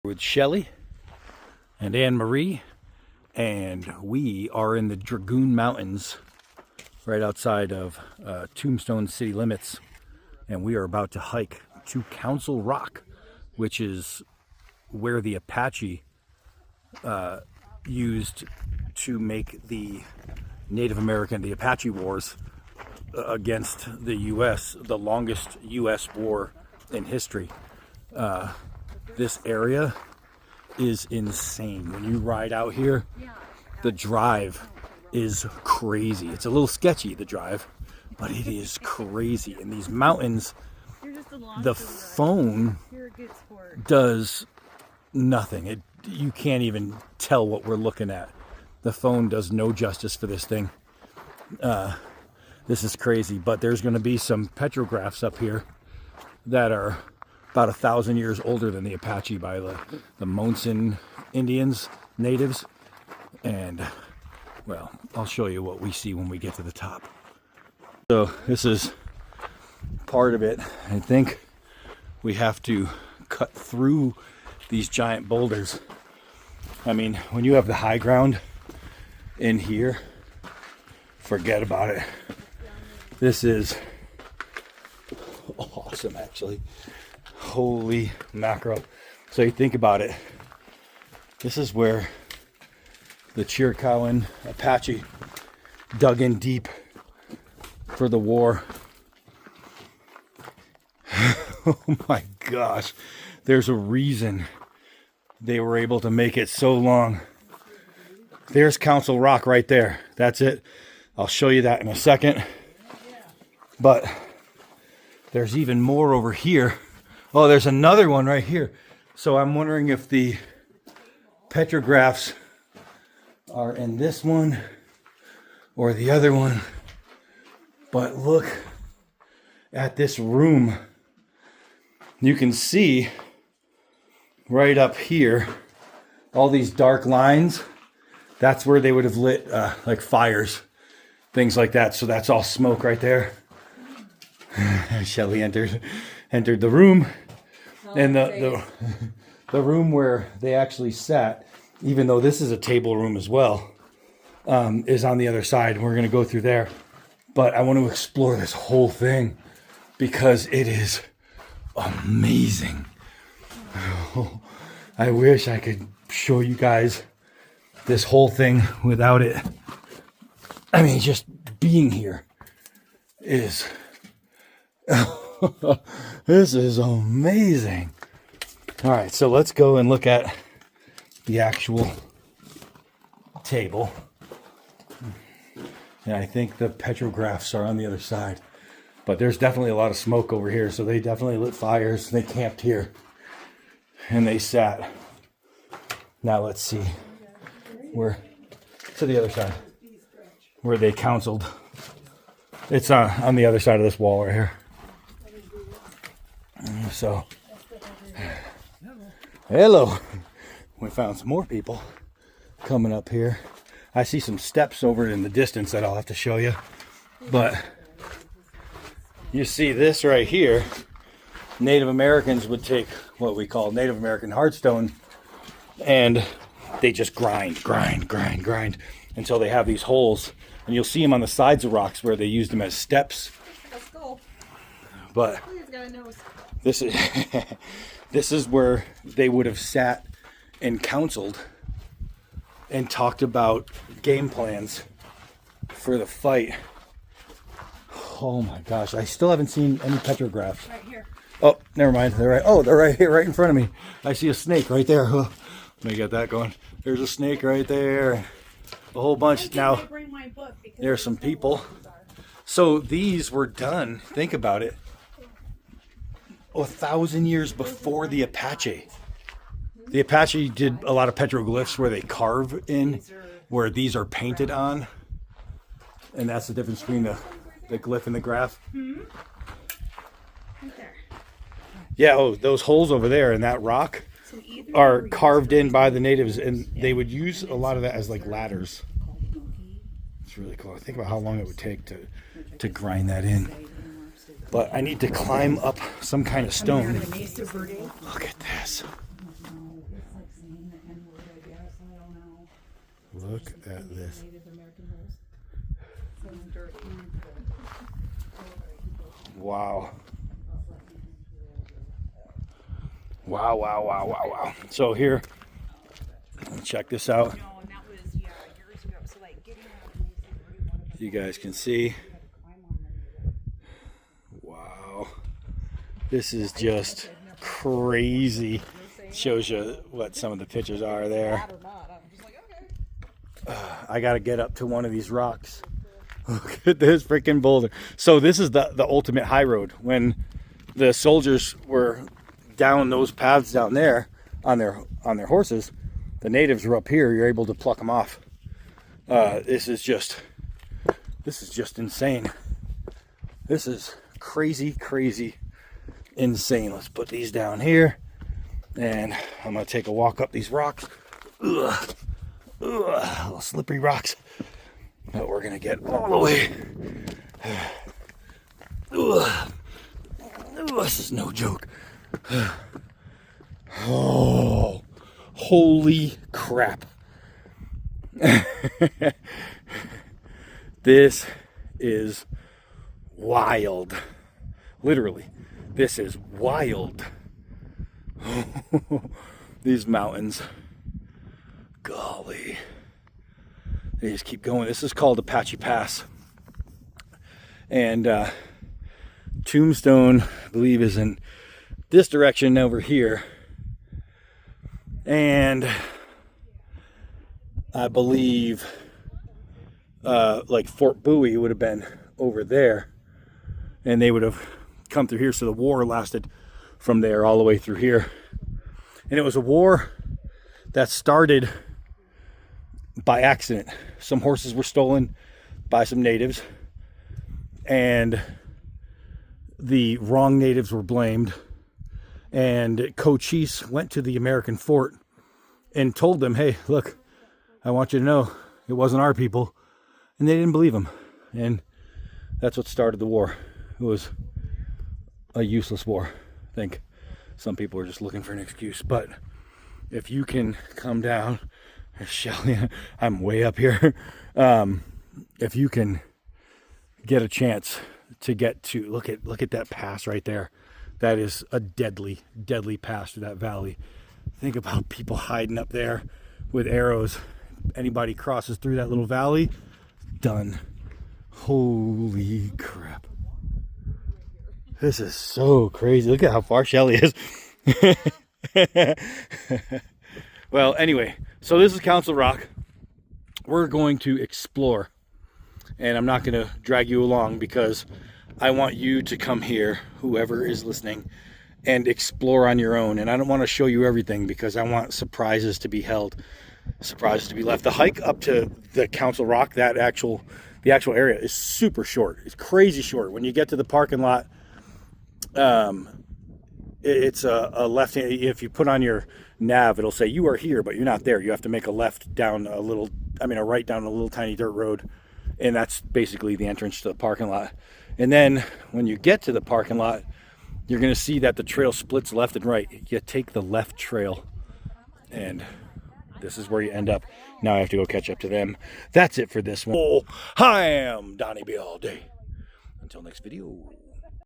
With Shelly and Anne Marie, and we are in the Dragoon Mountains right outside of Tombstone city limits, and we are about to hike to Council Rock, which is where the Apache used to make the Native American, the Apache wars against the U.S., the longest U.S. war in history. This area is insane. When you ride out here, the drive is crazy. It's a little sketchy, the drive, but it is crazy. In these mountains, the phone does nothing. You can't even tell what we're looking at. The phone does no justice for this thing. This is crazy, but there's going to be some petrographs up here that are about 1,000 years older than the Apache by the Monson Indians, natives. And, well, I'll show you what we see when we get to the top. So this is part of it. I think we have to cut through these giant boulders. I mean, when you have the high ground in here, forget about it. This is awesome, actually. Holy mackerel. So you think about it, this is where the Chiricahuan Apache dug in deep for the war. Oh my gosh, there's a reason they were able to make it so long. There's Council Rock right there. That's it. I'll show you that in a second. But there's even more over here. Oh, there's another one right here. So I'm wondering if the petrographs are in this one or the other one. But look at this room. You can see right up here, all these dark lines. That's where they would have lit like fires, things like that. So that's all smoke right there. Shelly entered the room, and the room where they actually sat, even though this is a table room as well, is on the other side. We're going to go through there, but I want to explore this whole thing because it is amazing. Oh, I wish I could show you guys this whole thing without it. I mean, just being here is this is amazing. All right, so let's go and look at the actual table. And I think the petrographs are on the other side. But there's definitely a lot of smoke over here, so they definitely lit fires. They camped here. And they sat. Now let's see. We're to the other side, where they counseled. It's on the other side of this wall right here. So, hello. We found some more people coming up here. I see some steps over in the distance that I'll have to show you. But you see this right here. Native Americans would take what we call Native American hardstone, and they just grind until they have these holes. And you'll see them on the sides of rocks where they used them as steps. Let's go. But this is this is where they would have sat and counseled and talked about game plans for the fight. Oh my gosh, I still haven't seen any petrographs. Right here. Oh, never mind. They're right. Oh, they're right here, right in front of me. I see a snake right there. Oh, let me get that going. There's a snake right there. A whole bunch. Now, there's some people. So these were done, think about it, 1,000 years before the Apache. The Apache did a lot of petroglyphs where they carve in, where these are painted on. And that's the difference between the glyph and the graph. Right there. Yeah, oh, those holes over there in that rock are carved in by the natives, and they would use a lot of that as like ladders. It's really cool. Think about how long it would take to grind that in. But I need to climb up some kind of stone. Look at this. Look at this. Wow. Wow, wow, wow, wow, wow. So here, check this out. You guys can see. Wow. This is just crazy. Shows you what some of the pictures are there. I got to get up to one of these rocks. Look at this freaking boulder. So this is the ultimate high road. When the soldiers were down those paths down there on their horses, the natives were up here. You're able to pluck them off. This is just insane. This is crazy, crazy, insane. Let's put these down here, and I'm gonna take a walk up these rocks. Ugh, little slippery rocks, but we're gonna get all the way. Ugh. This is no joke. Oh, holy crap. This is wild. Literally, this is wild. These mountains. Golly. They just keep going. This is called Apache Pass. And Tombstone, I believe, is in this direction over here. And I believe like Fort Bowie would have been over there. And they would have come through here. So the war lasted from there all the way through here. And it was a war that started by accident. Some horses were stolen by some natives, and the wrong natives were blamed. And Cochise went to the American fort and told them, hey, look, I want you to know it wasn't our people. And they didn't believe him. And that's what started the war. It was a useless war. I think some people are just looking for an excuse. But if you can come down, Shelly, I'm way up here. If you can get a chance to get to, look at that pass right there. That is a deadly, deadly pass through that valley. Think about people hiding up there with arrows. Anybody crosses through that little valley, done. Holy crap. This is so crazy. Look at how far Shelly is. Well, anyway, so this is Council Rock. We're going to explore. And I'm not going to drag you along because I want you to come here, whoever is listening, and explore on your own. And I don't want to show you everything because I want surprises to be held, surprises to be left. The hike up to the Council Rock, the actual area is super short. It's crazy short. When you get to the parking lot, it's a left hand. If you put on your nav, it'll say you are here, but you're not there. You have to make a left down a right down a little tiny dirt road. And that's basically the entrance to the parking lot. And then when you get to the parking lot, you're going to see that the trail splits left and right. You take the left trail, and this is where you end up. Now I have to go catch up to them. That's it for this one. I am Donnie B all day. Until next video.